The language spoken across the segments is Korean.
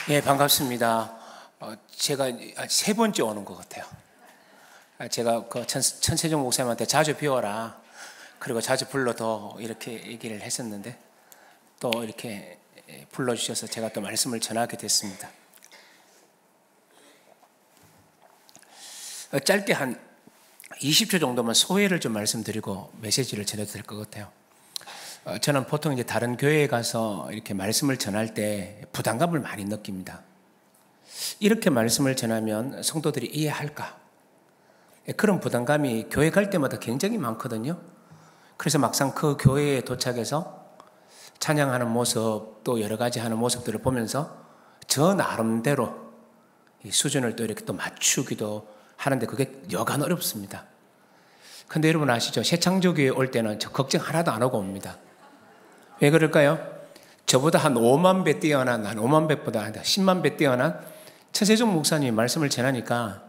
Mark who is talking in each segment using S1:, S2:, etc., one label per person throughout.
S1: 예, 반갑습니다. 제가 세 번째 오는 것 같아요. 제가 그 천세종 목사님한테 자주 배워라, 그리고 자주 불러도 이렇게 얘기를 했었는데 또 이렇게 불러주셔서 제가 또 말씀을 전하게 됐습니다. 짧게 한 20초 정도만 소회를 좀 말씀드리고 메시지를 전해도 될 것 같아요. 저는 보통 이제 다른 교회에 가서 이렇게 말씀을 전할 때 부담감을 많이 느낍니다. 이렇게 말씀을 전하면 성도들이 이해할까? 그런 부담감이 교회 갈 때마다 굉장히 많거든요. 그래서 막상 그 교회에 도착해서 찬양하는 모습, 또 여러 가지 하는 모습들을 보면서 저 나름대로 이 수준을 또 이렇게 또 맞추기도 하는데 그게 여간 어렵습니다. 근데 여러분 아시죠? 새창조교회 올 때는 저 걱정 하나도 안 하고 옵니다. 왜 그럴까요? 저보다 한 5만 배 뛰어난, 한 5만 배보다 한 10만 배 뛰어난 천세종 목사님이 말씀을 전하니까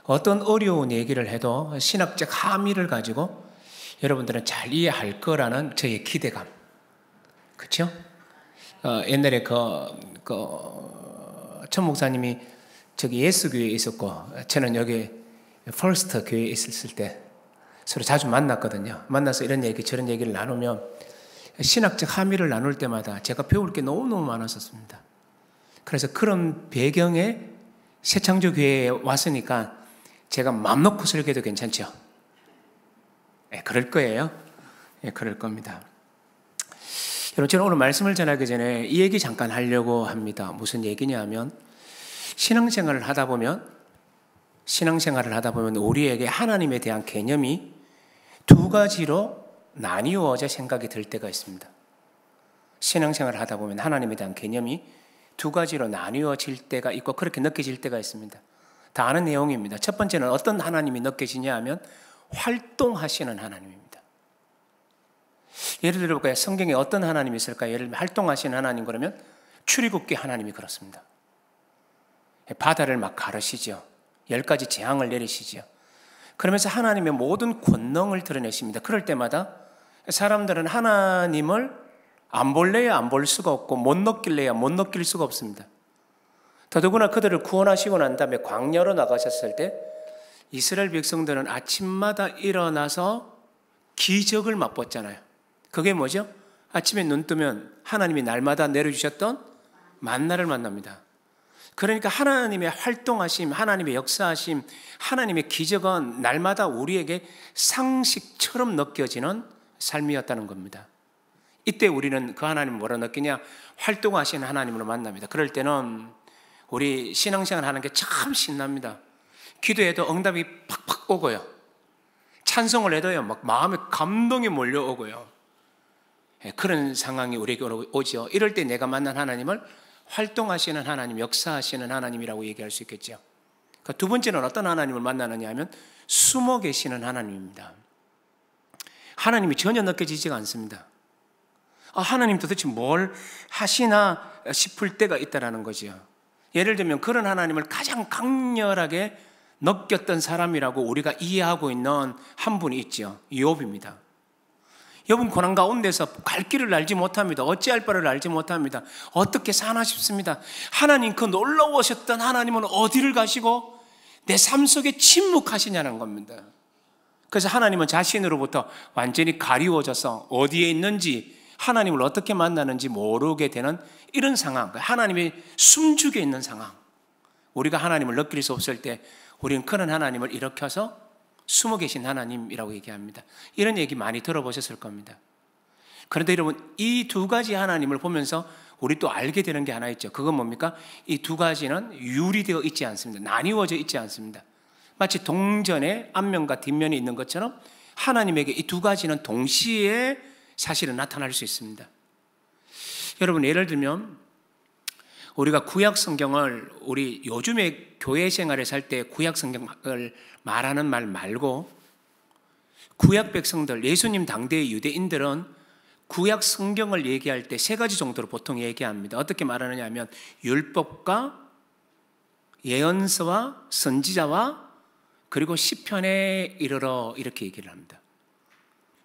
S1: 어떤 어려운 얘기를 해도 신학적 함의를 가지고 여러분들은 잘 이해할 거라는 저의 기대감. 그렇죠? 옛날에 천 목사님이 저기 예수교회에 있었고 저는 여기 퍼스트 교회에 있었을 때 서로 자주 만났거든요. 만나서 이런 얘기 저런 얘기를 나누면 신학적 함의를 나눌 때마다 제가 배울 게 너무너무 많았었습니다. 그래서 그런 배경에 새창조교회에 왔으니까 제가 마음 놓고 설교해도 괜찮죠? 네, 그럴 거예요. 네, 그럴 겁니다. 여러분, 저는 오늘 말씀을 전하기 전에 이 얘기 잠깐 하려고 합니다. 무슨 얘기냐면 신앙생활을 하다 보면 우리에게 하나님에 대한 개념이 두 가지로 나뉘어져 생각이 들 때가 있습니다. 신앙생활을 하다 보면 하나님에 대한 개념이 두 가지로 나뉘어질 때가 있고 그렇게 느껴질 때가 있습니다. 다 아는 내용입니다. 첫 번째는 어떤 하나님이 느껴지냐 하면 활동하시는 하나님입니다. 예를 들어볼까요? 성경에 어떤 하나님이 있을까요? 예를 들면 활동하시는 하나님 그러면 출애굽기 하나님이 그렇습니다. 바다를 막 가르시죠. 10가지 재앙을 내리시죠. 그러면서 하나님의 모든 권능을 드러내십니다. 그럴 때마다 사람들은 하나님을 안 볼래야 안 볼 수가 없고 못 느낄래야 못 느낄 수가 없습니다. 더더구나 그들을 구원하시고 난 다음에 광야로 나가셨을 때 이스라엘 백성들은 아침마다 일어나서 기적을 맛봤잖아요. 그게 뭐죠? 아침에 눈 뜨면 하나님이 날마다 내려주셨던 만나를 만납니다. 그러니까 하나님의 활동하심, 하나님의 역사하심, 하나님의 기적은 날마다 우리에게 상식처럼 느껴지는 삶이었다는 겁니다. 이때 우리는 그 하나님을 뭐라 느끼냐? 활동하시는 하나님으로 만납니다. 그럴 때는 우리 신앙생활 하는 게 참 신납니다. 기도해도 응답이 팍팍 오고요. 찬송을 해도요, 막 마음에 감동이 몰려오고요. 그런 상황이 우리에게 오죠. 이럴 때 내가 만난 하나님을 활동하시는 하나님, 역사하시는 하나님이라고 얘기할 수 있겠죠. 그러니까 두 번째는 어떤 하나님을 만나느냐 하면 숨어 계시는 하나님입니다. 하나님이 전혀 느껴지지가 않습니다. 하나님 도대체 뭘 하시나 싶을 때가 있다는 거죠. 예를 들면 그런 하나님을 가장 강렬하게 느꼈던 사람이라고 우리가 이해하고 있는 한 분이 있죠. 욥입니다. 욥은 고난 가운데서 갈 길을 알지 못합니다. 어찌할 바를 알지 못합니다. 어떻게 사나 싶습니다. 하나님, 그 놀라우셨던 하나님은 어디를 가시고 내 삶 속에 침묵하시냐는 겁니다. 그래서 하나님은 자신으로부터 완전히 가리워져서 어디에 있는지, 하나님을 어떻게 만나는지 모르게 되는 이런 상황, 하나님이 숨죽여 있는 상황. 우리가 하나님을 느낄 수 없을 때 우리는 그런 하나님을 일으켜서 숨어 계신 하나님이라고 얘기합니다. 이런 얘기 많이 들어보셨을 겁니다. 그런데 여러분, 이 두 가지 하나님을 보면서 우리 또 알게 되는 게 하나 있죠. 그건 뭡니까? 이 두 가지는 유리되어 있지 않습니다. 나뉘어져 있지 않습니다. 마치 동전에 앞면과 뒷면이 있는 것처럼 하나님에게 이 두 가지는 동시에 사실은 나타날 수 있습니다. 여러분, 예를 들면 우리가 구약 성경을 우리 요즘에 교회 생활에 살 때 구약 성경을 말하는 말 말고 구약 백성들, 예수님 당대의 유대인들은 구약 성경을 얘기할 때 세 가지 정도로 보통 얘기합니다. 어떻게 말하느냐 하면 율법과 예언서와 선지자와 그리고 시편에 이르러 이렇게 얘기를 합니다.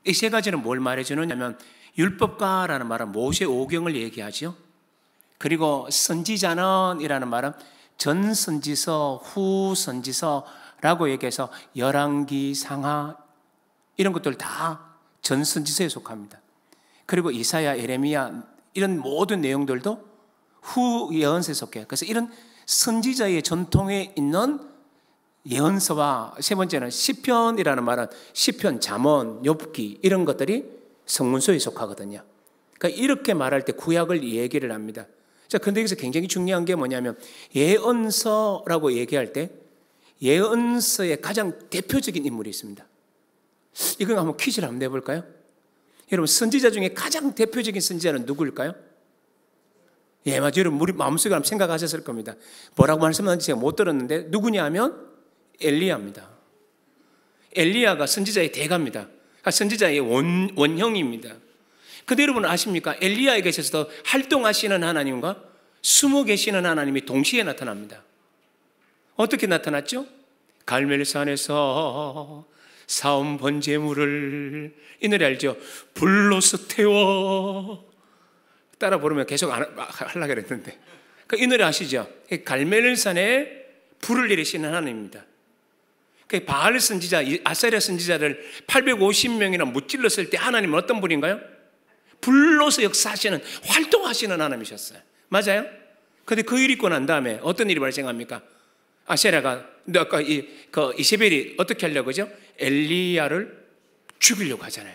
S1: 이 세 가지는 뭘 말해주느냐면 율법가라는 말은 모세 오경을 얘기하죠. 그리고 선지자는이라는 말은 전선지서, 후선지서라고 얘기해서 열왕기, 상하 이런 것들 다 전선지서에 속합니다. 그리고 이사야, 예레미야 이런 모든 내용들도 후예언서에 속해요. 그래서 이런 선지자의 전통에 있는 예언서와 세 번째는 시편이라는 말은 시편, 잠언, 욥기 이런 것들이 성문서에 속하거든요. 그러니까 이렇게 말할 때 구약을 얘기를 합니다. 자, 그런데 여기서 굉장히 중요한 게 뭐냐면 예언서라고 얘기할 때 예언서의 가장 대표적인 인물이 있습니다. 이건 한번 퀴즈를 한번 내볼까요? 여러분, 선지자 중에 가장 대표적인 선지자는 누구일까요? 예, 맞아요. 여러분, 우리 마음속에 한번 생각하셨을 겁니다. 뭐라고 말씀하는지 제가 못 들었는데 누구냐 하면 엘리야입니다. 엘리야가 선지자의 대가입니다. 선지자의 원형입니다. 근데 여러분 아십니까? 엘리야에게 있어서 활동하시는 하나님과 숨어 계시는 하나님이 동시에 나타납니다. 어떻게 나타났죠? 갈멜산에서 사온 번제물을, 이 노래 알죠? 불로서 태워. 따라 부르면 계속 하려고 그랬는데, 이 노래 아시죠? 갈멜산에 불을 내리시는 하나님입니다. 바알 선지자, 아사랴 선지자를 850명이나 무찔렀을 때 하나님은 어떤 분인가요? 불로서 역사하시는, 활동하시는 하나님이셨어요. 맞아요? 그런데 그 일이 있고 난 다음에 어떤 일이 발생합니까? 아사랴가, 아까 이세벨이 어떻게 하려고 하죠? 엘리야를 죽이려고 하잖아요.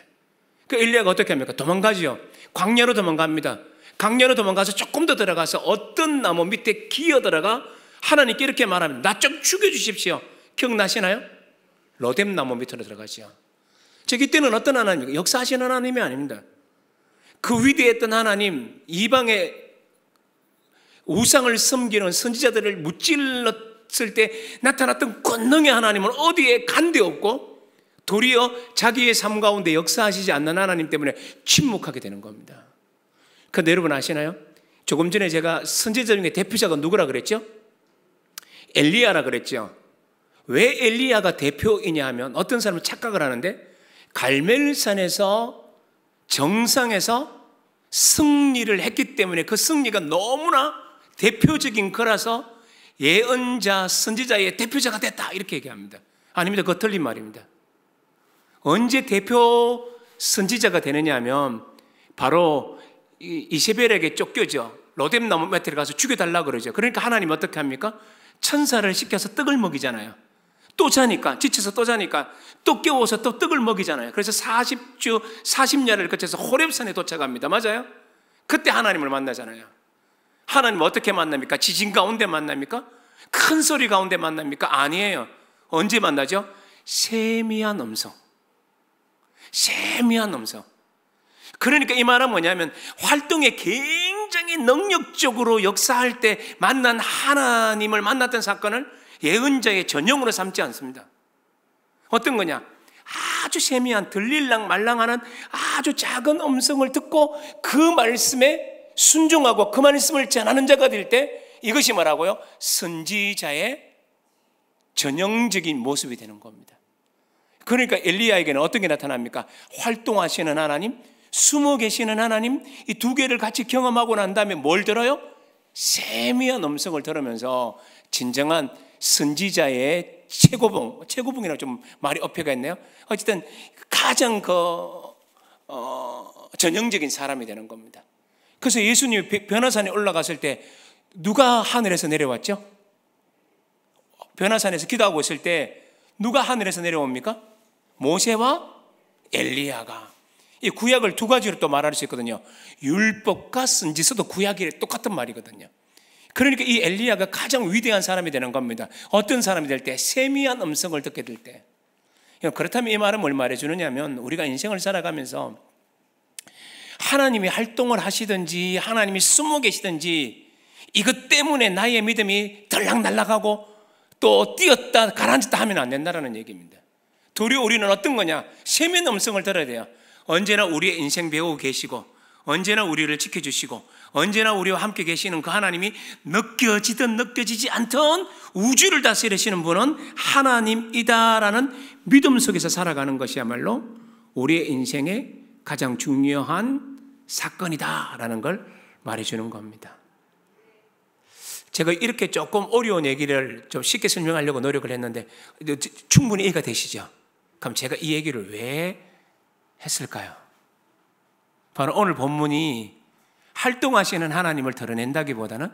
S1: 그 엘리야가 어떻게 합니까? 도망가죠. 광야로 도망갑니다. 광야로 도망가서 조금 더 들어가서 어떤 나무 밑에 기어 들어가 하나님께 이렇게 말합니다. 나 좀 죽여주십시오. 기억나시나요? 로뎀 나무 밑으로 들어가죠. 이때는 어떤 하나님입니까? 역사하시는 하나님이 아닙니다. 그 위대했던 하나님, 이방의 우상을 섬기는 선지자들을 무찔렀을 때 나타났던 권능의 하나님은 어디에 간데 없고 도리어 자기의 삶 가운데 역사하시지 않는 하나님 때문에 침묵하게 되는 겁니다. 그런데 여러분 아시나요? 조금 전에 제가 선지자 중에 대표자가 누구라 그랬죠? 엘리야라 그랬죠. 왜 엘리야가 대표이냐 하면 어떤 사람은 착각을 하는데 갈멜산에서 정상에서 승리를 했기 때문에 그 승리가 너무나 대표적인 거라서 예언자, 선지자의 대표자가 됐다 이렇게 얘기합니다. 아닙니다. 그거 틀린 말입니다. 언제 대표 선지자가 되느냐 하면 바로 이세벨에게 쫓겨져 로뎀 나무 밑에 가서 죽여달라고 그러죠. 그러니까 하나님 어떻게 합니까? 천사를 시켜서 떡을 먹이잖아요. 또 자니까, 지쳐서 또 자니까 또 깨워서 또 떡을 먹이잖아요. 그래서 40주 40야를 거쳐서 호렙산에 도착합니다. 맞아요? 그때 하나님을 만나잖아요. 하나님 어떻게 만납니까? 지진 가운데 만납니까? 큰 소리 가운데 만납니까? 아니에요. 언제 만나죠? 세미한 음성. 세미한 음성. 그러니까 이 말은 뭐냐면 활동에 굉장히 능력적으로 역사할 때 만난 하나님을 만났던 사건을 예언자의 전형으로 삼지 않습니다. 어떤 거냐? 아주 세미한 들릴랑 말랑하는 아주 작은 음성을 듣고 그 말씀에 순종하고 그 말씀을 전하는 자가 될 때 이것이 뭐라고요? 선지자의 전형적인 모습이 되는 겁니다. 그러니까 엘리야에게는 어떤 게 나타납니까? 활동하시는 하나님, 숨어 계시는 하나님, 이 두 개를 같이 경험하고 난 다음에 뭘 들어요? 세미한 음성을 들으면서 진정한 선지자의 최고봉이라고 좀 말이 어폐가 있네요. 어쨌든 가장 전형적인 사람이 되는 겁니다. 그래서 예수님이 변화산에 올라갔을 때 누가 하늘에서 내려왔죠? 변화산에서 기도하고 있을 때 누가 하늘에서 내려옵니까? 모세와 엘리야가. 이 구약을 두 가지로 또 말할 수 있거든요. 율법과 선지서도 구약이 똑같은 말이거든요. 그러니까 이 엘리야가 가장 위대한 사람이 되는 겁니다. 어떤 사람이 될 때? 세미한 음성을 듣게 될 때. 그렇다면 이 말은 뭘 말해주느냐면 우리가 인생을 살아가면서 하나님이 활동을 하시든지 하나님이 숨어 계시든지 이것 때문에 나의 믿음이 들락날락하고 또 뛰었다 가라앉았다 하면 안 된다는 얘기입니다. 도리어 우리는 어떤 거냐? 세미한 음성을 들어야 돼요. 언제나 우리의 인생 배우고 계시고 언제나 우리를 지켜주시고 언제나 우리와 함께 계시는 그 하나님이 느껴지든 느껴지지 않든 우주를 다스리시는 분은 하나님이다라는 믿음 속에서 살아가는 것이야말로 우리의 인생의 가장 중요한 사건이다라는 걸 말해주는 겁니다. 제가 이렇게 조금 어려운 얘기를 좀 쉽게 설명하려고 노력을 했는데 충분히 이해가 되시죠? 그럼 제가 이 얘기를 왜 했을까요? 바로 오늘 본문이 활동하시는 하나님을 드러낸다기보다는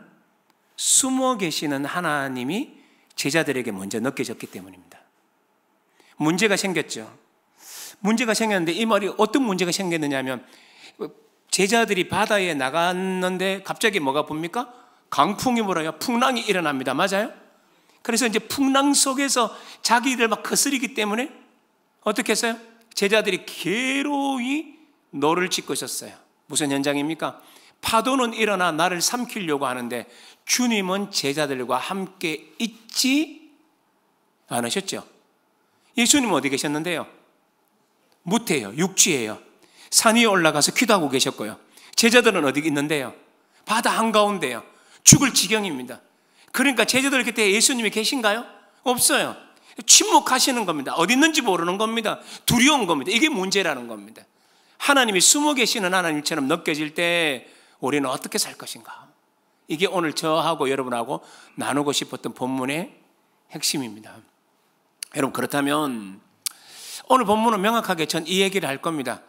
S1: 숨어 계시는 하나님이 제자들에게 먼저 느껴졌기 때문입니다. 문제가 생겼죠. 문제가 생겼는데 이 말이 어떤 문제가 생겼느냐 하면 제자들이 바다에 나갔는데 갑자기 뭐가 봅니까? 강풍이 불어요. 풍랑이 일어납니다. 맞아요? 그래서 이제 풍랑 속에서 자기들 막 거스리기 때문에 어떻게 했어요? 제자들이 괴로이 노를 짓고 있었어요. 무슨 현장입니까? 파도는 일어나 나를 삼키려고 하는데 주님은 제자들과 함께 있지 않으셨죠? 예수님은 어디 계셨는데요? 무태예요. 육지예요. 산 위에 올라가서 기도하고 계셨고요. 제자들은 어디 있는데요? 바다 한가운데요. 죽을 지경입니다. 그러니까 제자들 곁에 예수님이 계신가요? 없어요. 침묵하시는 겁니다. 어디 있는지 모르는 겁니다. 두려운 겁니다. 이게 문제라는 겁니다. 하나님이 숨어 계시는 하나님처럼 느껴질 때 우리는 어떻게 살 것인가? 이게 오늘 저하고 여러분하고 나누고 싶었던 본문의 핵심입니다. 여러분, 그렇다면 오늘 본문은 명확하게 전 이 얘기를 할 겁니다.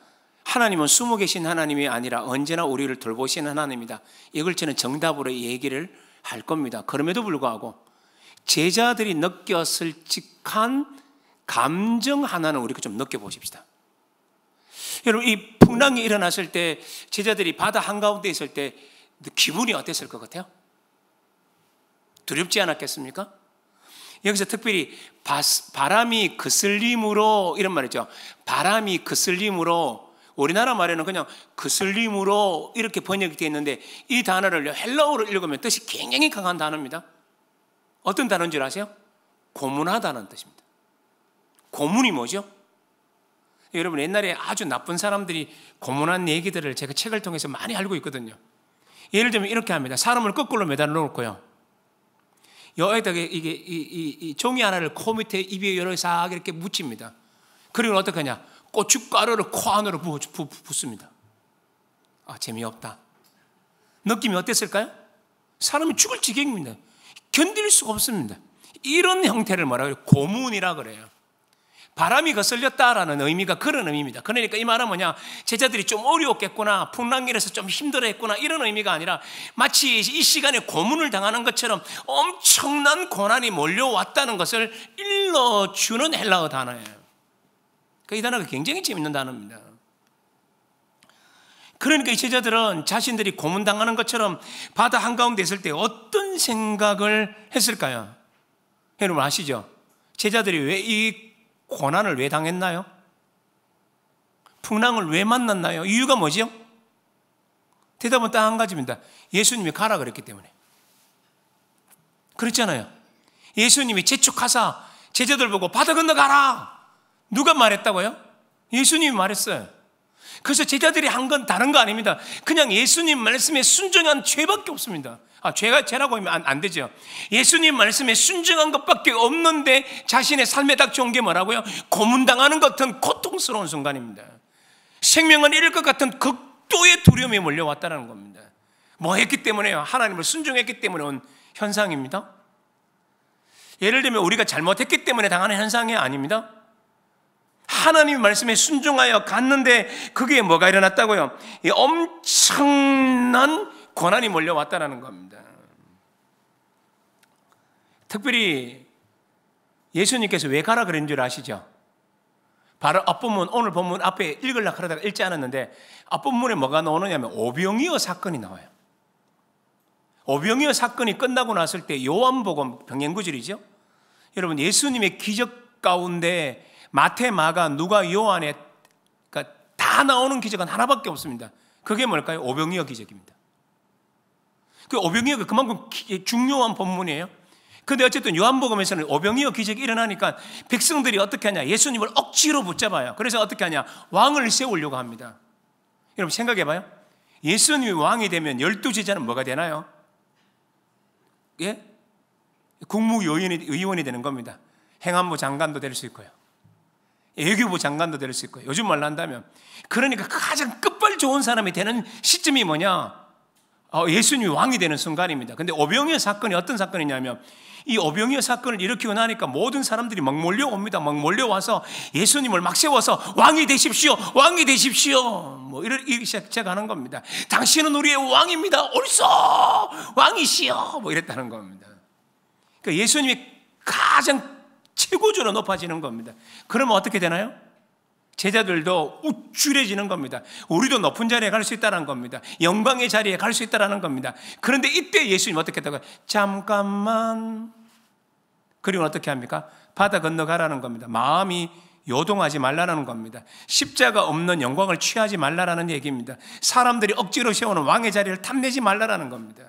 S1: 하나님은 숨어 계신 하나님이 아니라 언제나 우리를 돌보시는 하나님이다. 이걸 저는 정답으로 이 얘기를 할 겁니다. 그럼에도 불구하고 제자들이 느꼈을 직한 감정 하나는 우리가 좀 느껴보십시다. 여러분, 이 풍랑이 일어났을 때 제자들이 바다 한가운데 있을 때 기분이 어땠을 것 같아요? 두렵지 않았겠습니까? 여기서 특별히 바람이 그슬림으로 이런 말이죠. 바람이 그슬림으로, 우리나라 말에는 그냥 그슬림으로 이렇게 번역이 되어 있는데 이 단어를 헬라어로 읽으면 뜻이 굉장히 강한 단어입니다. 어떤 단어인 줄 아세요? 고문하다는 뜻입니다. 고문이 뭐죠? 여러분, 옛날에 아주 나쁜 사람들이 고문한 얘기들을 제가 책을 통해서 많이 알고 있거든요. 예를 들면 이렇게 합니다. 사람을 거꾸로 매달아 놓고요, 여기다가 이 종이 하나를 코 밑에 입에 열어 싹 이렇게 묻힙니다. 그리고 어떻게 하냐? 고춧가루를 코 안으로 붓습니다. 아, 재미없다. 느낌이 어땠을까요? 사람이 죽을 지경입니다. 견딜 수가 없습니다. 이런 형태를 뭐라 그래요? 고문이라 그래요. 바람이 거슬렸다라는 의미가 그런 의미입니다. 그러니까 이 말은 뭐냐? 제자들이 좀 어려웠겠구나, 풍랑이라서 좀 힘들어했구나, 이런 의미가 아니라 마치 이 시간에 고문을 당하는 것처럼 엄청난 고난이 몰려왔다는 것을 일러주는 헬라어 단어예요. 이 단어가 굉장히 재밌는 단어입니다. 그러니까 이 제자들은 자신들이 고문당하는 것처럼 바다 한가운데 있을 때 어떤 생각을 했을까요? 여러분 아시죠? 제자들이 왜 이 고난을 왜 당했나요? 풍랑을 왜 만났나요? 이유가 뭐죠? 대답은 딱 한 가지입니다. 예수님이 가라 그랬기 때문에. 그렇잖아요. 예수님이 재촉하사 제자들 보고 바다 건너가라. 누가 말했다고요? 예수님이 말했어요. 그래서 제자들이 한 건 다른 거 아닙니다. 그냥 예수님 말씀에 순종한 죄밖에 없습니다. 죄라고 하면 안 되죠. 예수님 말씀에 순종한 것밖에 없는데 자신의 삶에 닥쳐온 게 뭐라고요? 고문당하는 것 같은 고통스러운 순간입니다. 생명을 잃을 것 같은 극도의 두려움이 몰려왔다는 겁니다. 뭐 했기 때문에요? 하나님을 순종했기 때문에 온 현상입니다. 예를 들면 우리가 잘못했기 때문에 당하는 현상이 아닙니다. 하나님 말씀에 순종하여 갔는데 그게 뭐가 일어났다고요? 이 엄청난 고난이 몰려왔다는 겁니다. 특별히 예수님께서 왜 가라 그런 줄 아시죠? 바로 앞부분, 오늘 본문 앞에 읽으려고 하다가 읽지 않았는데 앞부분에 뭐가 나오느냐면 오병이어 사건이 나와요. 오병이어 사건이 끝나고 났을 때 요한복음 병행구절이죠. 여러분, 예수님의 기적 가운데 마태, 마가, 누가, 요한에 다 나오는 기적은 하나밖에 없습니다. 그게 뭘까요? 오병이어 기적입니다. 그 오병이어가 그만큼 중요한 본문이에요. 근데 어쨌든 요한복음에서는 오병이어 기적이 일어나니까 백성들이 어떻게 하냐? 예수님을 억지로 붙잡아요. 그래서 어떻게 하냐? 왕을 세우려고 합니다. 여러분 생각해봐요. 예수님이 왕이 되면 12제자는 뭐가 되나요? 예? 국무의원이 되는 겁니다. 행안부 장관도 될 수 있고요, 외교부 장관도 될 수 있고요. 요즘 말로 한다면, 그러니까 가장 끝발 좋은 사람이 되는 시점이 뭐냐? 예수님이 왕이 되는 순간입니다. 근데 오병이어 사건이 어떤 사건이냐면 이 오병이어 사건을 일으키고 나니까 모든 사람들이 막 몰려옵니다. 막 몰려와서 예수님을 막 세워서 왕이 되십시오. 왕이 되십시오. 뭐 이렇게 시작하는 겁니다. 당신은 우리의 왕입니다. 옳소. 왕이시여. 뭐 이랬다는 겁니다. 그러니까 예수님이 가장 최고조로 높아지는 겁니다. 그러면 어떻게 되나요? 제자들도 우쭐해지는 겁니다. 우리도 높은 자리에 갈 수 있다는 겁니다. 영광의 자리에 갈 수 있다는 겁니다. 그런데 이때 예수님 어떻게 했다고요? 잠깐만. 그리고 어떻게 합니까? 바다 건너가라는 겁니다. 마음이 요동하지 말라는 겁니다. 십자가 없는 영광을 취하지 말라는 얘기입니다. 사람들이 억지로 세우는 왕의 자리를 탐내지 말라는 겁니다.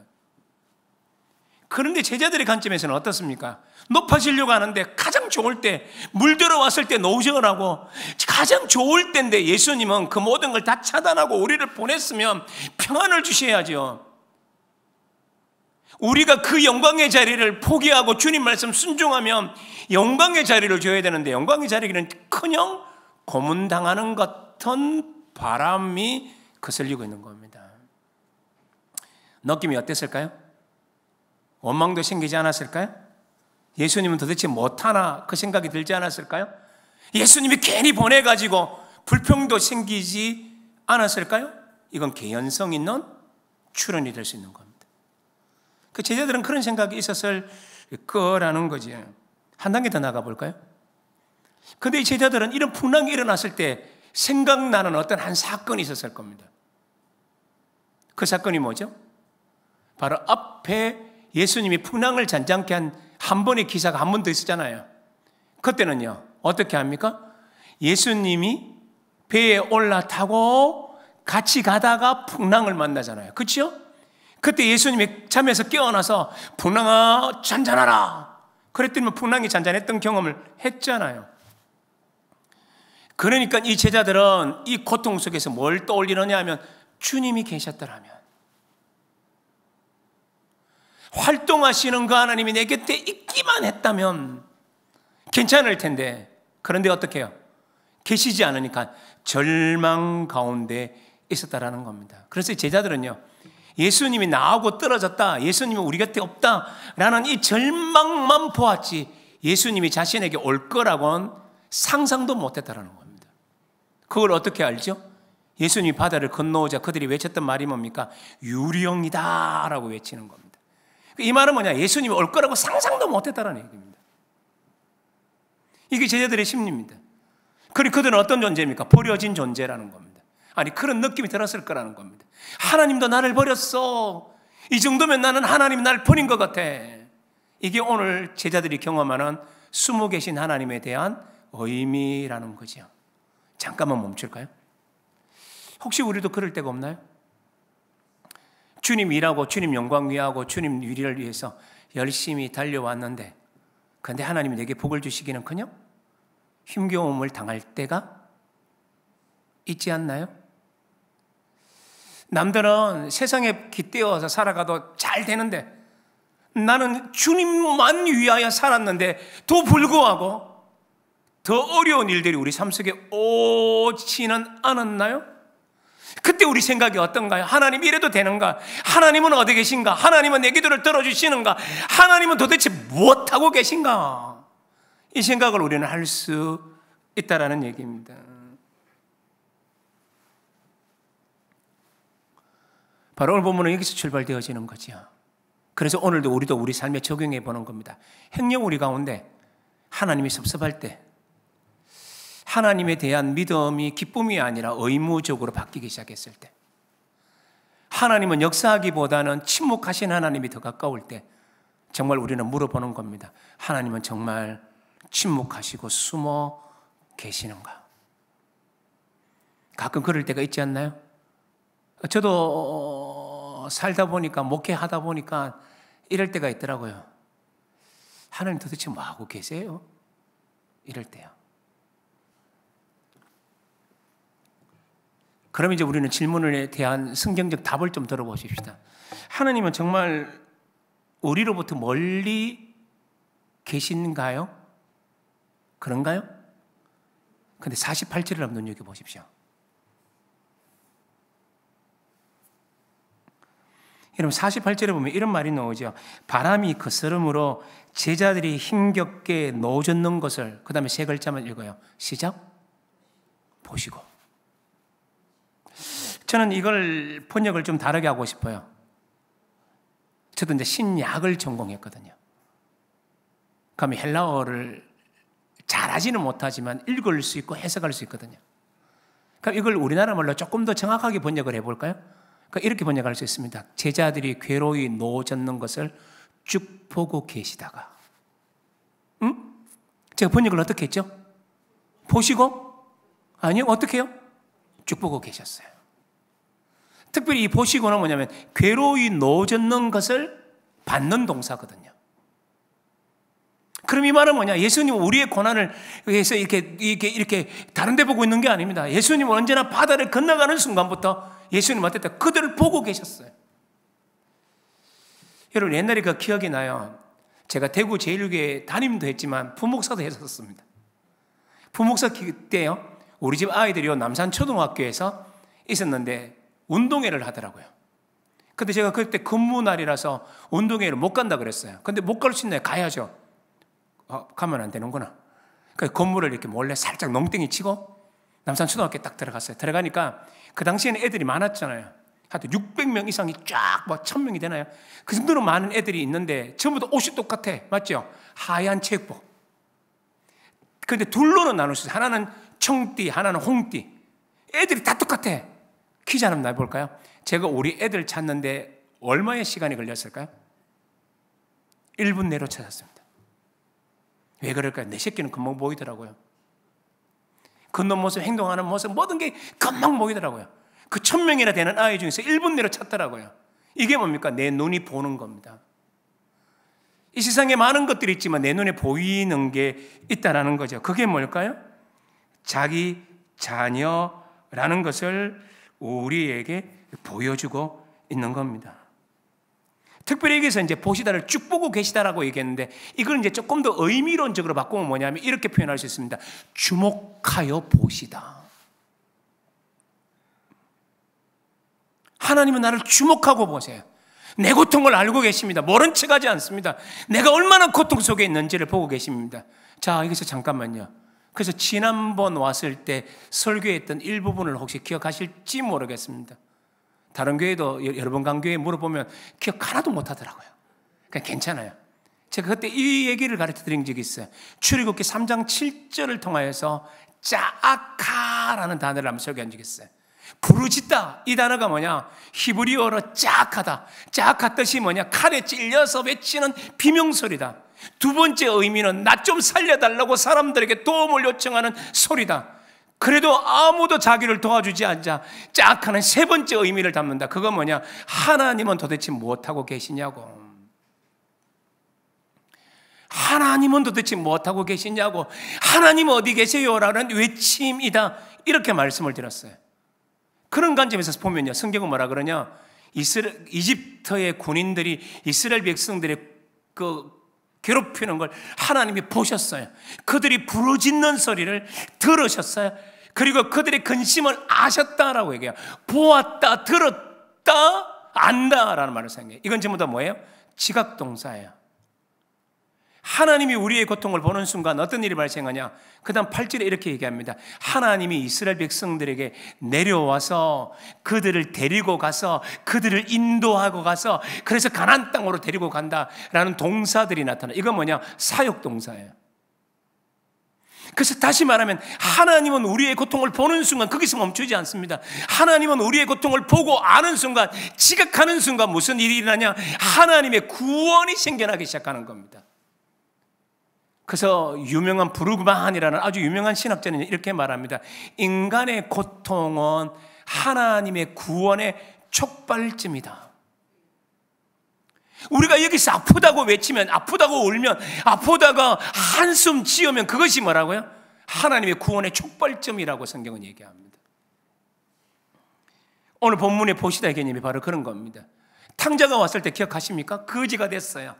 S1: 그런데 제자들의 관점에서는 어떻습니까? 높아지려고 하는데 가장 좋을 때, 물 들어왔을 때 노정을 하고 가장 좋을 때인데 예수님은 그 모든 걸 다 차단하고 우리를 보냈으면 평안을 주셔야죠. 우리가 그 영광의 자리를 포기하고 주님 말씀 순종하면 영광의 자리를 줘야 되는데 영광의 자리는 커녕 고문당하는 것 같은 바람이 거슬리고 있는 겁니다. 느낌이 어땠을까요? 원망도 생기지 않았을까요? 예수님은 도대체 못하나 그 생각이 들지 않았을까요? 예수님이 괜히 보내가지고 불평도 생기지 않았을까요? 이건 개연성 있는 출현이 될 수 있는 겁니다. 그 제자들은 그런 생각이 있었을 거라는 거지. 한 단계 더 나가 볼까요? 근데 이 제자들은 이런 풍랑이 일어났을 때 생각나는 어떤 한 사건이 있었을 겁니다. 그 사건이 뭐죠? 바로 앞에 예수님이 풍랑을 잔잔케 한 번의 기사가 한 번 더 있었잖아요. 그때는요, 어떻게 합니까? 예수님이 배에 올라타고 같이 가다가 풍랑을 만나잖아요. 그렇죠? 그때 예수님이 잠에서 깨어나서 풍랑아 잔잔하라. 그랬더니 풍랑이 잔잔했던 경험을 했잖아요. 그러니까 이 제자들은 이 고통 속에서 뭘 떠올리느냐 하면 주님이 계셨더라면, 활동하시는 그 하나님이 내 곁에 있기만 했다면 괜찮을 텐데, 그런데 어떻게 해요? 계시지 않으니까 절망 가운데 있었다라는 겁니다. 그래서 제자들은요, 예수님이 나하고 떨어졌다, 예수님이 우리 곁에 없다라는 이 절망만 보았지 예수님이 자신에게 올 거라고는 상상도 못했다라는 겁니다. 그걸 어떻게 알죠? 예수님이 바다를 건너오자 그들이 외쳤던 말이 뭡니까? 유령이다 라고 외치는 겁니다. 이 말은 뭐냐? 예수님이 올 거라고 상상도 못했다라는 얘기입니다. 이게 제자들의 심리입니다. 그리고 그들은 어떤 존재입니까? 버려진 존재라는 겁니다. 아니, 그런 느낌이 들었을 거라는 겁니다. 하나님도 나를 버렸어. 이 정도면 나는 하나님이 나를 버린 것 같아. 이게 오늘 제자들이 경험하는 숨어 계신 하나님에 대한 의미라는 거죠. 잠깐만 멈출까요? 혹시 우리도 그럴 때가 없나요? 주님 일하고 주님 영광 위하고 주님 위를 위해서 열심히 달려왔는데, 그런데 하나님이 내게 복을 주시기는커녕 힘겨움을 당할 때가 있지 않나요? 남들은 세상에 깃대어서 살아가도 잘 되는데 나는 주님만 위하여 살았는데 더 불구하고 더 어려운 일들이 우리 삶 속에 오지는 않았나요? 그때 우리 생각이 어떤가요? 하나님 이래도 되는가? 하나님은 어디 계신가? 하나님은 내 기도를 들어주시는가? 하나님은 도대체 무엇하고 계신가? 이 생각을 우리는 할 수 있다라는 얘기입니다. 바로 오늘 본문은 여기서 출발되어지는 거죠. 그래서 오늘도 우리도 우리 삶에 적용해 보는 겁니다. 행여 우리 가운데 하나님이 섭섭할 때 하나님에 대한 믿음이 기쁨이 아니라 의무적으로 바뀌기 시작했을 때, 하나님은 역사하기보다는 침묵하신 하나님이 더 가까울 때 정말 우리는 물어보는 겁니다. 하나님은 정말 침묵하시고 숨어 계시는가? 가끔 그럴 때가 있지 않나요? 저도 살다 보니까, 목회하다 보니까 이럴 때가 있더라고요. 하나님 도대체 뭐하고 계세요? 이럴 때요. 그럼 이제 우리는 질문에 대한 성경적 답을 좀 들어보십시다. 하나님은 정말 우리로부터 멀리 계신가요? 그런가요? 근데 48절을 한번 눈여겨보십시오. 여러분 48절에 보면 이런 말이 나오죠. 바람이 거스름으로 제자들이 힘겹게 노젓는 것을, 그 다음에 세 글자만 읽어요. 시작. 보시고. 저는 이걸 번역을 좀 다르게 하고 싶어요. 저도 이제 신약을 전공했거든요. 그러면 헬라어를 잘하지는 못하지만 읽을 수 있고 해석할 수 있거든요. 그럼 이걸 우리나라 말로 조금 더 정확하게 번역을 해볼까요? 그러니까 이렇게 번역할 수 있습니다. 제자들이 괴로이 노젓는 것을 쭉 보고 계시다가, 제가 번역을 어떻게 했죠? 보시고? 아니요, 어떻게 해요? 쭉 보고 계셨어요. 특별히 이 보시고는 뭐냐면 괴로이 노젓는 것을 받는 동사거든요. 그럼 이 말은 뭐냐? 예수님은 우리의 고난을 위해서 이렇게 다른 데 보고 있는 게 아닙니다. 예수님은 언제나 바다를 건너가는 순간부터 예수님 어땠다? 그들을 보고 계셨어요. 여러분, 옛날에 그 기억이 나요. 제가 대구 제1교회 담임도 했지만 부목사도 했었습니다. 부목사 때요, 우리 집 아이들이 남산 초등학교에서 있었는데 운동회를 하더라고요. 근데 제가 그때 근무 날이라서 운동회를 못 간다 그랬어요. 근데 못 갈 수 있나요? 가야죠. 가면 안 되는구나. 그 건물을 이렇게 몰래 살짝 농땡이 치고 남산 초등학교에 딱 들어갔어요. 들어가니까 그 당시에는 애들이 많았잖아요. 하여튼 600명 이상이 쫙 1000명이 되나요? 그 정도로 많은 애들이 있는데 전부 다 옷이 똑같아. 맞죠? 하얀 체육복. 근데 둘로는 나눌 수 있어요. 하나는 청띠, 하나는 홍띠. 애들이 다 똑같아. 퀴즈 하나 내볼까요? 제가 우리 애들 찾는데 얼마의 시간이 걸렸을까요? 1분 내로 찾았습니다. 왜 그럴까요? 내 새끼는 금방 보이더라고요. 걷는 모습, 행동하는 모습, 모든 게 금방 보이더라고요. 그 1000명이나 되는 아이 중에서 1분 내로 찾더라고요. 이게 뭡니까? 내 눈이 보는 겁니다. 이 세상에 많은 것들이 있지만 내 눈에 보이는 게 있다라는 거죠. 그게 뭘까요? 자기 자녀라는 것을 우리에게 보여주고 있는 겁니다. 특별히 여기서 이제 보시다를 쭉 보고 계시다라고 얘기했는데, 이걸 이제 조금 더 의미론적으로 바꾸면 뭐냐면 이렇게 표현할 수 있습니다. 주목하여 보시다. 하나님은 나를 주목하고 보세요. 내 고통을 알고 계십니다. 모른 척하지 않습니다. 내가 얼마나 고통 속에 있는지를 보고 계십니다. 자, 여기서 잠깐만요. 그래서 지난번 왔을 때 설교했던 일부분을 혹시 기억하실지 모르겠습니다. 다른 교회도 여러 번 간 교회에 물어보면 기억 하나도 못 하더라고요. 그러니까 괜찮아요. 제가 그때 이 얘기를 가르쳐 드린 적이 있어요. 출애굽기 3장 7절을 통하여서 짜아카라는 단어를 한번 설교한 적이 있어요. 부르짖다, 이 단어가 뭐냐? 히브리어로 짜악하다. 짜악하 뜻이 뭐냐? 칼에 찔려서 외치는 비명소리다. 두 번째 의미는 나 좀 살려달라고 사람들에게 도움을 요청하는 소리다. 그래도 아무도 자기를 도와주지 않자 짜악하는 세 번째 의미를 담는다. 그건 뭐냐? 하나님은 도대체 무엇하고 계시냐고. 하나님은 도대체 무엇하고 계시냐고. 하나님 어디 계세요라는 외침이다. 이렇게 말씀을 드렸어요. 그런 관점에서 보면요, 성경은 뭐라 그러냐? 이집트의 군인들이 이스라엘 백성들의 괴롭히는 걸 하나님이 보셨어요. 그들이 부르짖는 소리를 들으셨어요. 그리고 그들의 근심을 아셨다라고 얘기해요. 보았다, 들었다, 안다라는 말을 사용해요. 이건 전부 다 뭐예요? 지각동사예요. 하나님이 우리의 고통을 보는 순간 어떤 일이 발생하냐? 그 다음 8절에 이렇게 얘기합니다. 하나님이 이스라엘 백성들에게 내려와서 그들을 데리고 가서 그들을 인도하고 가서 그래서 가나안 땅으로 데리고 간다라는 동사들이 나타나요. 이건 뭐냐? 사역동사예요. 그래서 다시 말하면 하나님은 우리의 고통을 보는 순간 거기서 멈추지 않습니다. 하나님은 우리의 고통을 보고 아는 순간, 지각하는 순간 무슨 일이 일어나냐? 하나님의 구원이 생겨나기 시작하는 겁니다. 그래서 유명한 브루그만이라는 아주 유명한 신학자는 이렇게 말합니다. 인간의 고통은 하나님의 구원의 촉발점이다. 우리가 여기서 아프다고 외치면, 아프다고 울면, 아프다가 한숨 지으면 그것이 뭐라고요? 하나님의 구원의 촉발점이라고 성경은 얘기합니다. 오늘 본문에 보시다의 개념이 바로 그런 겁니다. 탕자가 왔을 때 기억하십니까? 거지가 됐어요.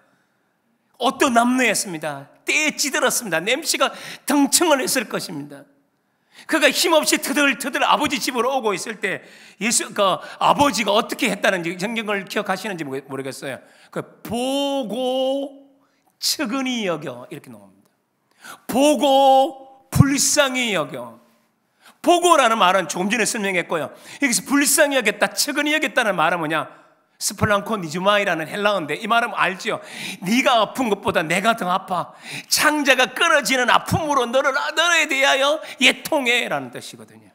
S1: 옷도 남루했습니다. 때에 찌들었습니다. 냄새가 등청을 했을 것입니다. 그가 힘없이 터들터들 아버지 집으로 오고 있을 때 아버지가 어떻게 했다는지 성경을 기억하시는지 모르겠어요. 보고 측은히 여겨 이렇게 나옵니다. 보고 불쌍히 여겨. 보고라는 말은 조금 전에 설명했고요. 여기서 불쌍히 여겼다, 측은히 여겼다는 말은 뭐냐? 스플랑코 니주마이라는 헬라어인데 이 말은 알죠? 네가 아픈 것보다 내가 더 아파. 창자가 끊어지는 아픔으로 너에 대하여 애통해라는 뜻이거든요.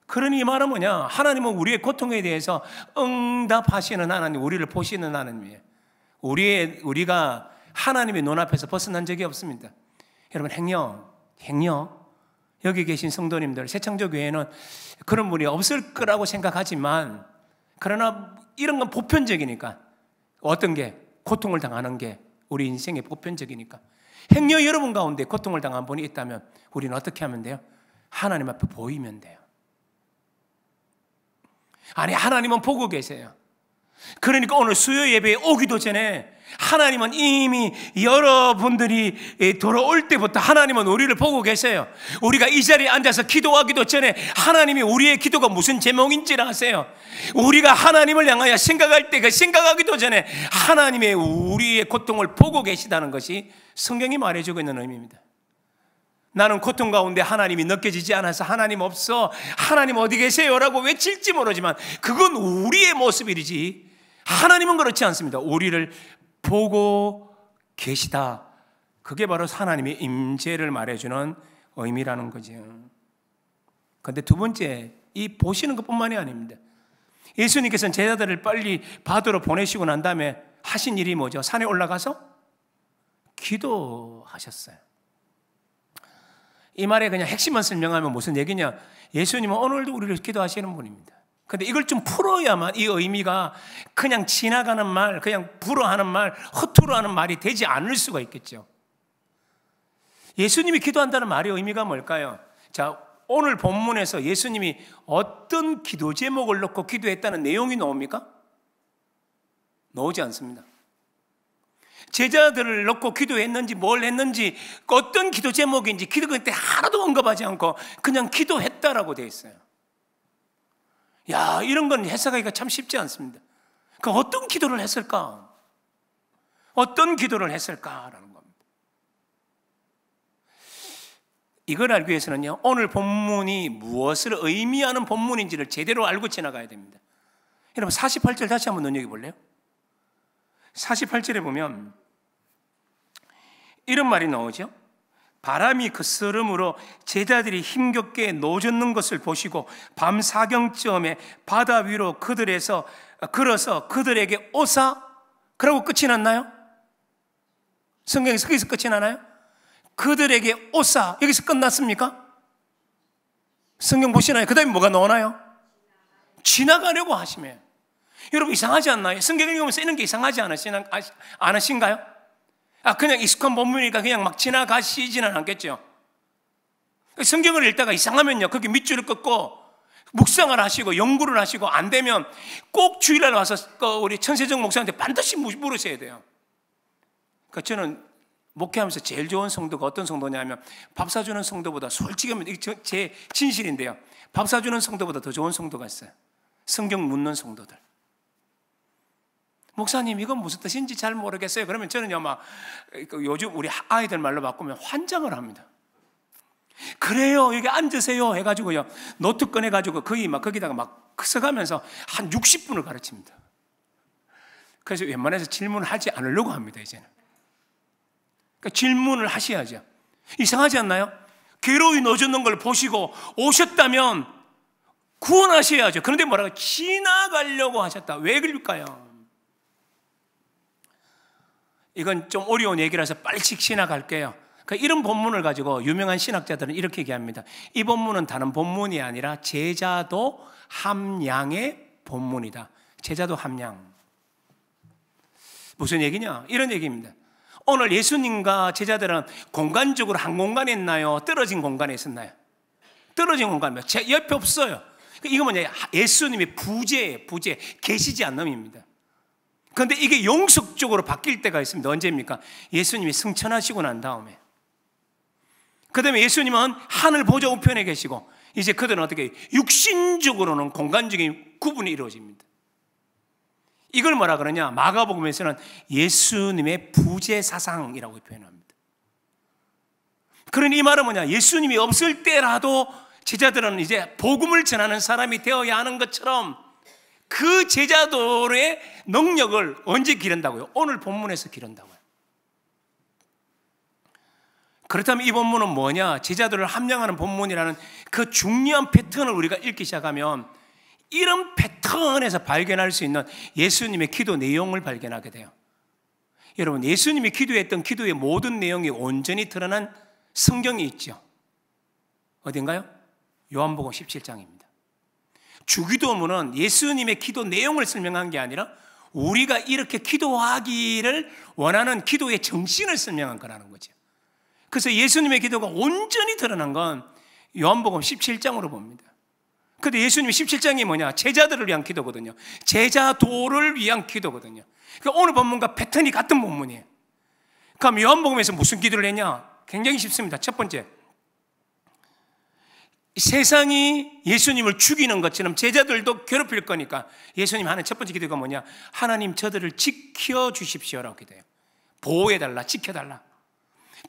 S1: 그러니 이 말은 뭐냐? 하나님은 우리의 고통에 대해서 응답하시는 하나님, 우리를 보시는 하나님이에요. 우리가 하나님의 눈앞에서 벗어난 적이 없습니다. 여러분, 행여 여기 계신 성도님들, 새창조교회는 그런 분이 없을 거라고 생각하지만, 그러나 이런 건 보편적이니까, 어떤 게 고통을 당하는 게 우리 인생의 보편적이니까, 행여 여러분 가운데 고통을 당한 분이 있다면 우리는 어떻게 하면 돼요? 하나님 앞에 보이면 돼요. 아니, 하나님은 보고 계세요. 그러니까 오늘 수요 예배에 오기도 전에 하나님은 이미 여러분들이 돌아올 때부터 하나님은 우리를 보고 계세요. 우리가 이 자리에 앉아서 기도하기도 전에 하나님이 우리의 기도가 무슨 제목인지를 아세요. 우리가 하나님을 향하여 생각할 때 그 생각하기도 전에 하나님의 우리의 고통을 보고 계시다는 것이 성경이 말해주고 있는 의미입니다. 나는 고통 가운데 하나님이 느껴지지 않아서 하나님 없어, 하나님 어디 계세요? 라고 외칠지 모르지만 그건 우리의 모습이지 하나님은 그렇지 않습니다. 우리를 보고 계시다. 그게 바로 하나님의 임재를 말해주는 의미라는 거죠. 그런데 두 번째, 이 보시는 것뿐만이 아닙니다. 예수님께서는 제자들을 빨리 바다로 보내시고 난 다음에 하신 일이 뭐죠? 산에 올라가서 기도하셨어요. 이 말의 그냥 핵심만 설명하면 무슨 얘기냐? 예수님은 오늘도 우리를 기도하시는 분입니다. 근데 이걸 좀 풀어야만 이 의미가 그냥 지나가는 말, 그냥 불어하는 말, 허투루 하는 말이 되지 않을 수가 있겠죠. 예수님이 기도한다는 말의 의미가 뭘까요? 자, 오늘 본문에서 예수님이 어떤 기도 제목을 놓고 기도했다는 내용이 나옵니까? 나오지 않습니다. 제자들을 놓고 기도했는지 뭘 했는지 어떤 기도 제목인지 기도 그때 하나도 언급하지 않고 그냥 기도했다라고 되어 있어요. 야, 이런 건 해석하기가 참 쉽지 않습니다. 그 어떤 기도를 했을까? 어떤 기도를 했을까라는 겁니다. 이걸 알기 위해서는요, 오늘 본문이 무엇을 의미하는 본문인지를 제대로 알고 지나가야 됩니다. 여러분, 48절 다시 한번 눈여겨볼래요? 48절에 보면 이런 말이 나오죠. 바람이 그 쓰름으로 제자들이 힘겹게 노젓는 것을 보시고 밤 사경쯤에 바다 위로 그들에서 걸어서 그들에게 오사. 그러고 끝이 났나요? 성경에서 거기서 끝이 나나요? 그들에게 오사. 여기서 끝났습니까? 성경 보시나요? 그 다음에 뭐가 나오나요? 지나가려고 하시면. 여러분, 이상하지 않나요? 성경을 읽으면서 이런 게 이상하지 않으신가요? 그냥 익숙한 본문이니까 그냥 막 지나가시지는 않겠죠. 성경을 읽다가 이상하면요, 거기 밑줄을 긋고 묵상을 하시고 연구를 하시고 안 되면 꼭 주일날 와서 우리 천세정 목사한테 반드시 물으셔야 돼요. 저는 목회하면서 제일 좋은 성도가 어떤 성도냐면 밥 사주는 성도보다, 솔직히 제 진실인데요, 밥 사주는 성도보다 더 좋은 성도가 있어요. 성경 묻는 성도들. 목사님, 이건 무슨 뜻인지 잘 모르겠어요. 그러면 저는요, 요즘 우리 아이들 말로 바꾸면 환장을 합니다. 그래요, 여기 앉으세요 해가지고요, 노트 꺼내가지고 거기다가 막 써가면서 한 60분을 가르칩니다. 그래서 웬만해서 질문하지 않으려고 합니다, 이제는. 그러니까 질문을 하셔야죠. 이상하지 않나요? 괴로이 노젓는 걸 보시고 오셨다면 구원하셔야죠. 그런데 뭐라고? 지나가려고 하셨다. 왜 그럴까요? 이건 좀 어려운 얘기라서 빨리씩 지나갈게요. 이런 본문을 가지고 유명한 신학자들은 이렇게 얘기합니다. 이 본문은 다른 본문이 아니라 제자도 함양의 본문이다. 제자도 함양. 무슨 얘기냐? 이런 얘기입니다. 오늘 예수님과 제자들은 공간적으로 한 공간에 있나요? 떨어진 공간에 있었나요? 떨어진 공간이요. 제 옆에 없어요. 이거 뭐냐? 예수님의 부재예요. 부재. 계시지 않음입니다. 그런데 이게 영속적으로 바뀔 때가 있습니다. 언제입니까? 예수님이 승천하시고 난 다음에. 그 다음에 예수님은 하늘 보좌 우편에 계시고 이제 그들은 어떻게 육신적으로는 공간적인 구분이 이루어집니다. 이걸 뭐라 그러냐? 마가복음에서는 예수님의 부재사상이라고 표현합니다. 그러니 이 말은 뭐냐? 예수님이 없을 때라도 제자들은 이제 복음을 전하는 사람이 되어야 하는 것처럼 그 제자들의 능력을 언제 기른다고요? 오늘 본문에서 기른다고요. 그렇다면 이 본문은 뭐냐? 제자들을 함량하는 본문이라는 그 중요한 패턴을 우리가 읽기 시작하면 이런 패턴에서 발견할 수 있는 예수님의 기도 내용을 발견하게 돼요. 여러분, 예수님이 기도했던 기도의 모든 내용이 온전히 드러난 성경이 있죠. 어딘가요? 요한복음 17장입니다. 주기도문은 예수님의 기도 내용을 설명한 게 아니라 우리가 이렇게 기도하기를 원하는 기도의 정신을 설명한 거라는 거죠. 그래서 예수님의 기도가 온전히 드러난 건 요한복음 17장으로 봅니다. 그런데 예수님의 17장이 뭐냐? 제자들을 위한 기도거든요. 제자도를 위한 기도거든요. 그러니까 오늘 본문과 패턴이 같은 본문이에요. 그럼 요한복음에서 무슨 기도를 했냐? 굉장히 쉽습니다. 첫 번째, 세상이 예수님을 죽이는 것처럼 제자들도 괴롭힐 거니까 예수님 하는 첫 번째 기도가 뭐냐? 하나님 저들을 지켜주십시오라고 기도해요. 보호해달라, 지켜달라.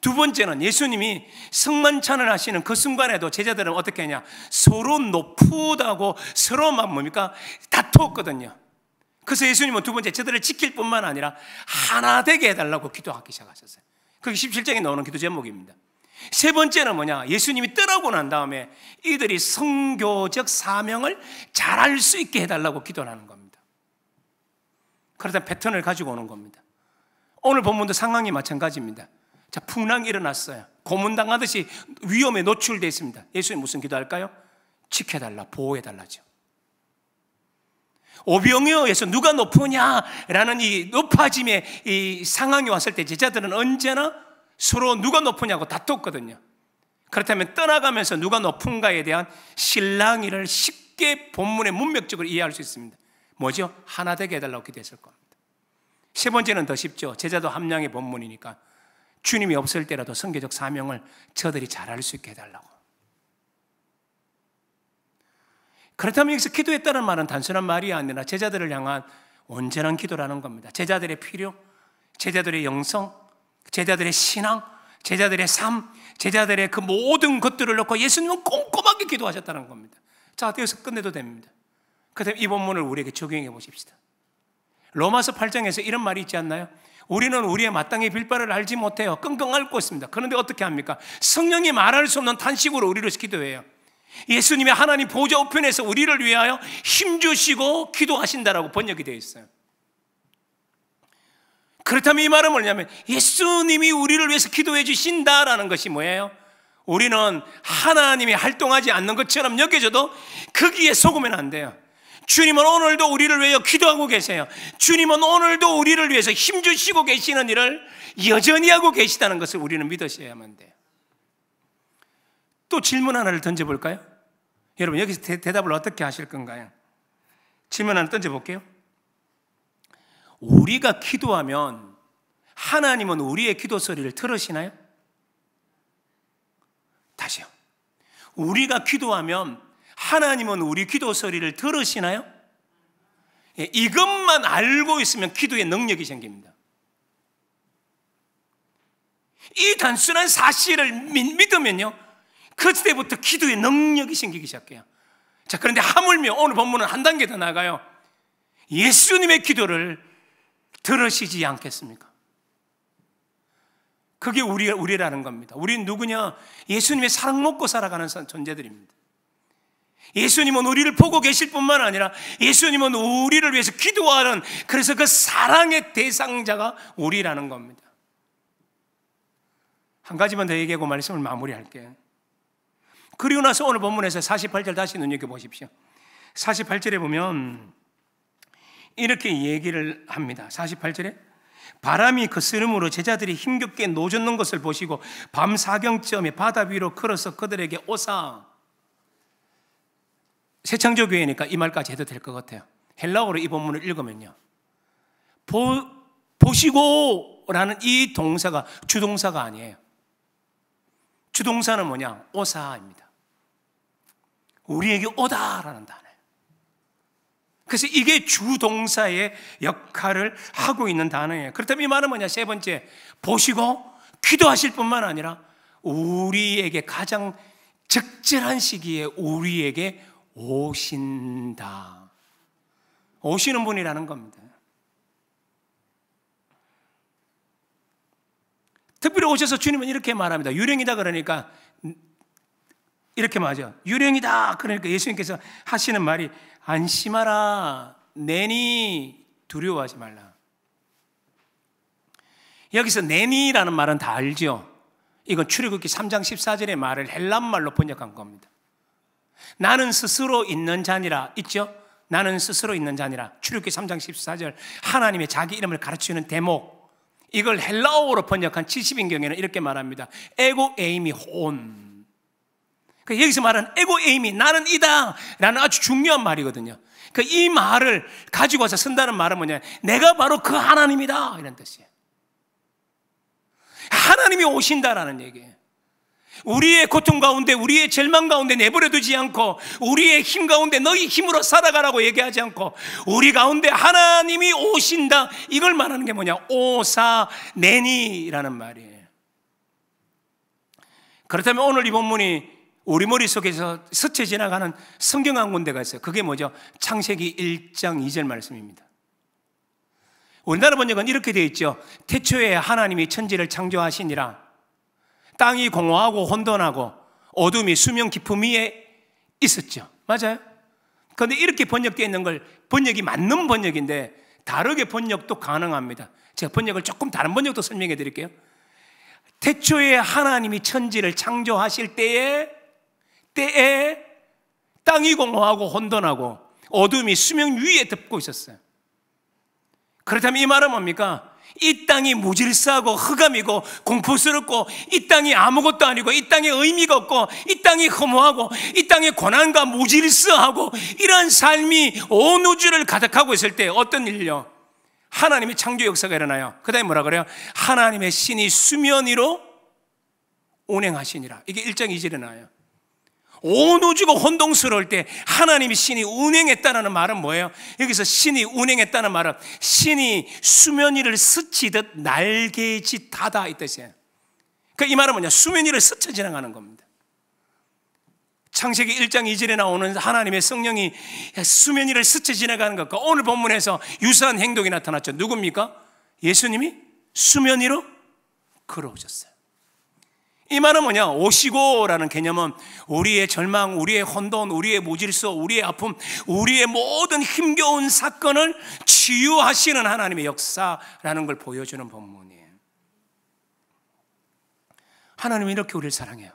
S1: 두 번째는 예수님이 성만찬을 하시는 그 순간에도 제자들은 어떻게 하냐? 서로 높다고 서로 막 뭡니까? 다투었거든요. 그래서 예수님은 두 번째 저들을 지킬 뿐만 아니라 하나 되게 해달라고 기도하기 시작하셨어요. 그게 17장에 나오는 기도 제목입니다. 세 번째는 뭐냐? 예수님이 떠나고 난 다음에 이들이 선교적 사명을 잘할 수 있게 해달라고 기도를 하는 겁니다. 그러다 패턴을 가지고 오는 겁니다. 오늘 본문도 상황이 마찬가지입니다. 자, 풍랑이 일어났어요. 고문당하듯이 위험에 노출되어 있습니다. 예수님 무슨 기도할까요? 지켜달라, 보호해달라죠. 오병이어에 의해서 누가 높으냐라는 이 높아짐의 이 상황이 왔을 때 제자들은 언제나 서로 누가 높으냐고 다퉜거든요. 그렇다면 떠나가면서 누가 높은가에 대한 실랑이를 쉽게 본문의 문맥적으로 이해할 수 있습니다. 뭐죠? 하나 되게 해달라고 기도했을 겁니다. 세 번째는 더 쉽죠. 제자도 함량의 본문이니까 주님이 없을 때라도 선교적 사명을 저들이 잘할 수 있게 해달라고. 그렇다면 여기서 기도했다는 말은 단순한 말이 아니라 제자들을 향한 온전한 기도라는 겁니다. 제자들의 필요, 제자들의 영성, 제자들의 신앙, 제자들의 삶, 제자들의 그 모든 것들을 놓고 예수님은 꼼꼼하게 기도하셨다는 겁니다. 자, 여기서 끝내도 됩니다. 그다음 이 본문을 우리에게 적용해 보십시다. 로마서 8장에서 이런 말이 있지 않나요? 우리는 우리의 마땅히 빌 바를 알지 못해요. 끙끙 앓고 있습니다. 그런데 어떻게 합니까? 성령이 말할 수 없는 탄식으로 우리를 기도해요. 예수님의 하나님 보좌 우편에서 우리를 위하여 힘주시고 기도하신다라고 번역이 되어 있어요. 그렇다면 이 말은 뭐냐면 예수님이 우리를 위해서 기도해 주신다라는 것이 뭐예요? 우리는 하나님이 활동하지 않는 것처럼 여겨져도 거기에 속으면 안 돼요. 주님은 오늘도 우리를 위해 기도하고 계세요. 주님은 오늘도 우리를 위해서 힘주시고 계시는 일을 여전히 하고 계시다는 것을 우리는 믿으셔야만 돼요. 또 질문 하나를 던져볼까요? 여러분 여기서 대답을 어떻게 하실 건가요? 질문 하나 던져볼게요. 우리가 기도하면 하나님은 우리의 기도 소리를 들으시나요? 다시요. 우리가 기도하면 하나님은 우리 기도 소리를 들으시나요? 예, 이것만 알고 있으면 기도의 능력이 생깁니다. 이 단순한 사실을 믿으면요, 그때부터 기도의 능력이 생기기 시작해요. 자, 그런데 하물며 오늘 본문은 한 단계 더 나가요. 예수님의 기도를 들으시지 않겠습니까? 그게 우리라는 겁니다. 우리는 누구냐? 예수님의 사랑 먹고 살아가는 존재들입니다. 예수님은 우리를 보고 계실 뿐만 아니라 예수님은 우리를 위해서 기도하는, 그래서 그 사랑의 대상자가 우리라는 겁니다. 한 가지만 더 얘기하고 말씀을 마무리할게요. 그리고 나서 오늘 본문에서 48절 다시 눈여겨보십시오. 48절에 보면 이렇게 얘기를 합니다. 48절에 바람이 거스름으로 제자들이 힘겹게 노젓는 것을 보시고 밤 사경쯤에 바다 위로 걸어서 그들에게 오사. 새창조교회니까 이 말까지 해도 될 것 같아요. 헬라어로 이 본문을 읽으면요, 보시고 라는 이 동사가 주동사가 아니에요. 주동사는 뭐냐? 오사입니다. 우리에게 오다라는 단어예요. 그래서 이게 주동사의 역할을 하고 있는 단어예요. 그렇다면 이 말은 뭐냐? 세 번째, 보시고 기도하실 뿐만 아니라 우리에게 가장 적절한 시기에 우리에게 오신다. 오시는 분이라는 겁니다. 특별히 오셔서 주님은 이렇게 말합니다. 유령이다 그러니까 이렇게 말하죠. 유령이다 그러니까 예수님께서 하시는 말이 안심하라, 내니 두려워하지 말라. 여기서 내니라는 말은 다 알죠. 이건 출애굽기 3장 14절의 말을 헬란말로 번역한 겁니다. 나는 스스로 있는 자니라 있죠? 나는 스스로 있는 자니라. 출애굽기 3장 14절 하나님의 자기 이름을 가르치는 대목, 이걸 헬라어로 번역한 70인경에는 이렇게 말합니다. 에고 에이미 혼. 여기서 말하는 에고 에이미, 나는 이다 라는 아주 중요한 말이거든요. 이 말을 가지고 와서 쓴다는 말은 뭐냐? 내가 바로 그 하나님이다 이런 뜻이에요. 하나님이 오신다라는 얘기예요. 우리의 고통 가운데, 우리의 절망 가운데 내버려 두지 않고, 우리의 힘 가운데 너희 힘으로 살아가라고 얘기하지 않고, 우리 가운데 하나님이 오신다, 이걸 말하는 게 뭐냐? 오사내니라는 말이에요. 그렇다면 오늘 이 본문이 우리 머릿속에서 스쳐 지나가는 성경 한 군데가 있어요. 그게 뭐죠? 창세기 1장 2절 말씀입니다. 우리나라 번역은 이렇게 되어 있죠. 태초에 하나님이 천지를 창조하시니라. 땅이 공허하고 혼돈하고 어둠이 수면 깊음 위에 있었죠. 맞아요? 그런데 이렇게 번역되어 있는 걸, 번역이 맞는 번역인데 다르게 번역도 가능합니다. 제가 번역을 조금 다른 번역도 설명해 드릴게요. 태초에 하나님이 천지를 창조하실 때에 땅이 공허하고 혼돈하고 어둠이 수면 위에 덮고 있었어요. 그렇다면 이 말은 뭡니까? 이 땅이 무질서하고 흑암이고 공포스럽고, 이 땅이 아무것도 아니고, 이 땅에 의미가 없고, 이 땅이 허무하고, 이 땅에 고난과 무질서하고, 이러한 삶이 온 우주를 가득하고 있을 때 어떤 일요? 하나님의 창조 역사가 일어나요. 그 다음에 뭐라 그래요? 하나님의 신이 수면 위로 운행하시니라. 이게 1장 2절에 나와요. 온 우주가 혼동스러울 때 하나님이 신이 운행했다는 말은 뭐예요? 여기서 신이 운행했다는 말은 신이 수면 위를 스치듯 날개짓하다 이 뜻이에요. 그러니까 이 말은 뭐냐? 수면 위를 스쳐 지나가는 겁니다. 창세기 1장 2절에 나오는 하나님의 성령이 수면 위를 스쳐 지나가는 것과 오늘 본문에서 유사한 행동이 나타났죠. 누굽니까? 예수님이 수면 위로 걸어오셨어요. 이 말은 뭐냐? 오시고라는 개념은 우리의 절망, 우리의 혼돈, 우리의 무질서, 우리의 아픔, 우리의 모든 힘겨운 사건을 치유하시는 하나님의 역사라는 걸 보여주는 본문이에요. 하나님은 이렇게 우리를 사랑해요.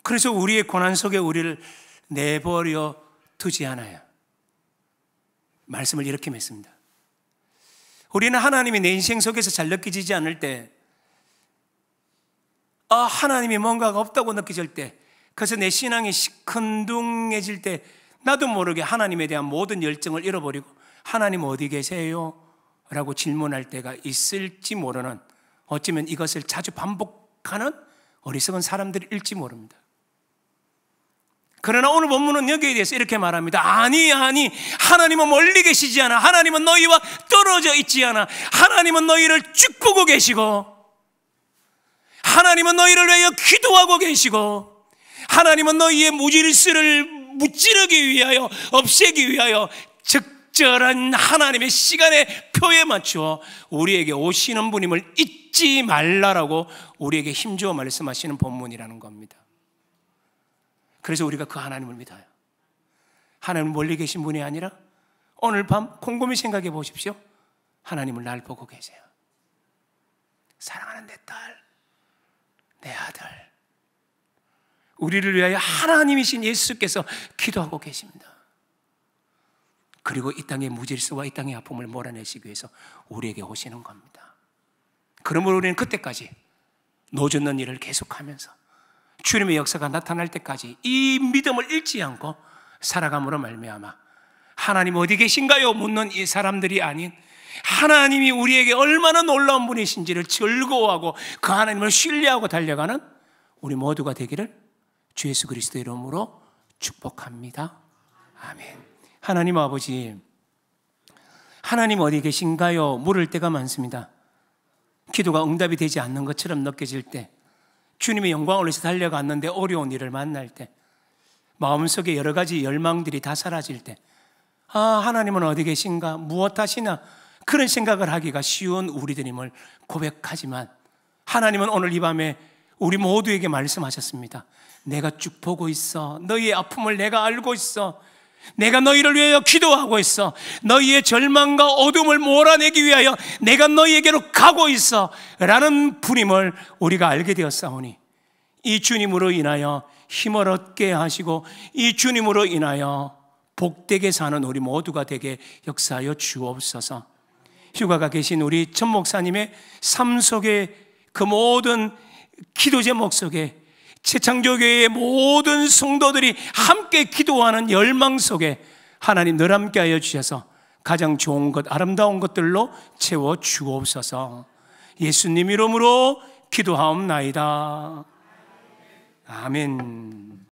S1: 그래서 우리의 고난 속에 우리를 내버려 두지 않아요. 말씀을 이렇게 맺습니다. 우리는 하나님이 내 인생 속에서 잘 느껴지지 않을 때, 하나님이 뭔가가 없다고 느껴질 때, 그래서 내 신앙이 시큰둥해질 때 나도 모르게 하나님에 대한 모든 열정을 잃어버리고 하나님 어디 계세요? 라고 질문할 때가 있을지 모르는, 어쩌면 이것을 자주 반복하는 어리석은 사람들일지 모릅니다. 그러나 오늘 본문은 여기에 대해서 이렇게 말합니다. 아니 하나님은 멀리 계시지 않아. 하나님은 너희와 떨어져 있지 않아. 하나님은 너희를 쭉 보고 계시고, 하나님은 너희를 위하여 기도하고 계시고, 하나님은 너희의 무질서를 무찌르기 위하여, 없애기 위하여 적절한 하나님의 시간의 표에 맞추어 우리에게 오시는 분임을 잊지 말라라고 우리에게 힘주어 말씀하시는 본문이라는 겁니다. 그래서 우리가 그 하나님을 믿어요. 하나님은 멀리 계신 분이 아니라 오늘 밤 곰곰이 생각해 보십시오. 하나님을 날 보고 계세요. 사랑하는 내 딸, 내 아들, 우리를 위하여 하나님이신 예수께서 기도하고 계십니다. 그리고 이 땅의 무질서와 이 땅의 아픔을 몰아내시기 위해서 우리에게 오시는 겁니다. 그러므로 우리는 그때까지 노젓는 일을 계속하면서 주님의 역사가 나타날 때까지 이 믿음을 잃지 않고 살아감으로 말미암아 하나님 어디 계신가요? 묻는 이 사람들이 아닌 하나님이 우리에게 얼마나 놀라운 분이신지를 즐거워하고 그 하나님을 신뢰하고 달려가는 우리 모두가 되기를 주 예수 그리스도 이름으로 축복합니다. 아멘. 하나님 아버지, 하나님 어디 계신가요? 물을 때가 많습니다. 기도가 응답이 되지 않는 것처럼 느껴질 때, 주님의 영광을 위해서 달려갔는데 어려운 일을 만날 때, 마음속에 여러 가지 열망들이 다 사라질 때, 하나님은 어디 계신가? 무엇 하시나? 그런 생각을 하기가 쉬운 우리들임을 고백하지만, 하나님은 오늘 이 밤에 우리 모두에게 말씀하셨습니다. 내가 쭉 보고 있어. 너희의 아픔을 내가 알고 있어. 내가 너희를 위하여 기도하고 있어. 너희의 절망과 어둠을 몰아내기 위하여 내가 너희에게로 가고 있어 라는 분임을 우리가 알게 되었사오니, 이 주님으로 인하여 힘을 얻게 하시고 이 주님으로 인하여 복되게 사는 우리 모두가 되게 역사하여 주옵소서. 휴가가 계신 우리 전 목사님의 삶 속에 그 모든 기도 제목 속에 최창조교회의 모든 성도들이 함께 기도하는 열망 속에 하나님 늘 함께하여 주셔서 가장 좋은 것, 아름다운 것들로 채워 주옵소서. 예수님 이름으로 기도하옵나이다. 아멘.